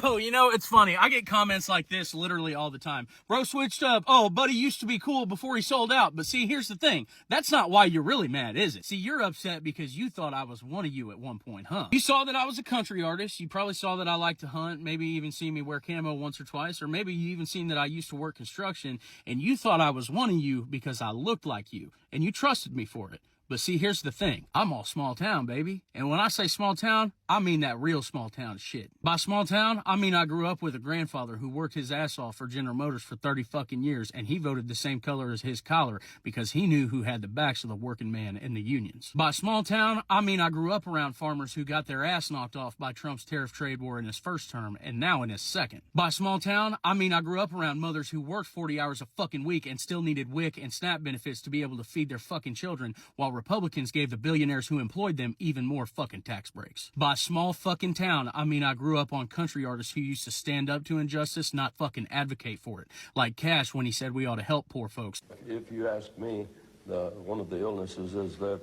So, you know, it's funny. I get comments like this literally all the time. Bro switched up. Oh, buddy used to be cool before he sold out. But see, here's the thing. That's not why you're really mad, is it? See, you're upset because you thought I was one of you at one point, huh? You saw that I was a country artist. You probably saw that I like to hunt, maybe even seen me wear camo once or twice, or maybe you even seen that I used to work construction, and you thought I was one of you because I looked like you, and you trusted me for it. But see, here's the thing. I'm all small town, baby. And when I say small town, I mean that real small town shit. By small town, I mean I grew up with a grandfather who worked his ass off for General Motors for 30 fucking years, and he voted the same color as his collar because he knew who had the backs of the working man and the unions. By small town, I mean I grew up around farmers who got their ass knocked off by Trump's tariff trade war in his first term and now in his second. By small town, I mean I grew up around mothers who worked 40 hours a fucking week and still needed WIC and SNAP benefits to be able to feed their fucking children, while Republicans gave the billionaires who employed them even more fucking tax breaks. By small fucking town, I mean I grew up on country artists who used to stand up to injustice, not fucking advocate for it. Like Cash when he said we ought to help poor folks. If you ask me, one of the illnesses is that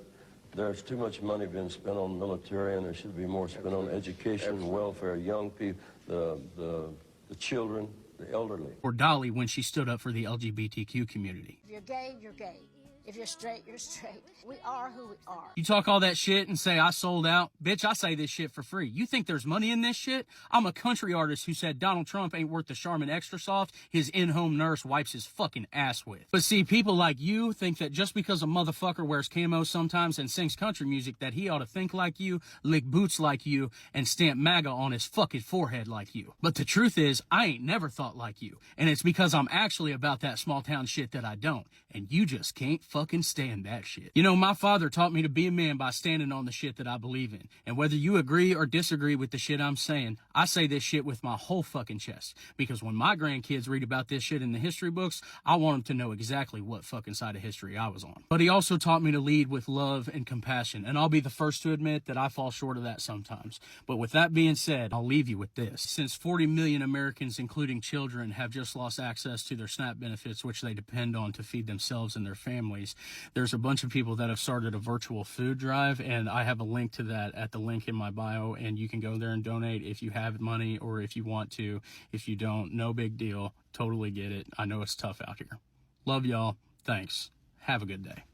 there's too much money being spent on military, and there should be more spent on education, welfare, young people, the children, the elderly. Or Dolly when she stood up for the LGBTQ community. If you're gay, you're gay. If you're straight, you're straight. We are who we are. You talk all that shit and say I sold out. Bitch, I say this shit for free. You think there's money in this shit? I'm a country artist who said Donald Trump ain't worth the Charmin Extra Soft his in-home nurse wipes his fucking ass with. But see, people like you think that just because a motherfucker wears camo sometimes and sings country music that he ought to think like you, lick boots like you, and stamp MAGA on his fucking forehead like you. But the truth is, I ain't never thought like you. And it's because I'm actually about that small town shit that I don't. And you just can't fucking stand that shit. You know, my father taught me to be a man by standing on the shit that I believe in. And whether you agree or disagree with the shit I'm saying, I say this shit with my whole fucking chest. Because when my grandkids read about this shit in the history books, I want them to know exactly what fucking side of history I was on. But he also taught me to lead with love and compassion. And I'll be the first to admit that I fall short of that sometimes. But with that being said, I'll leave you with this. Since 40 million Americans, including children, have just lost access to their SNAP benefits, which they depend on to feed themselves and their families, there's a bunch of people that have started a virtual food drive, and I have a link to that at the link in my bio, and you can go there and donate if you have money or if you want to. If you don't, no big deal. Totally get it. I know it's tough out here. Love y'all. Thanks. Have a good day.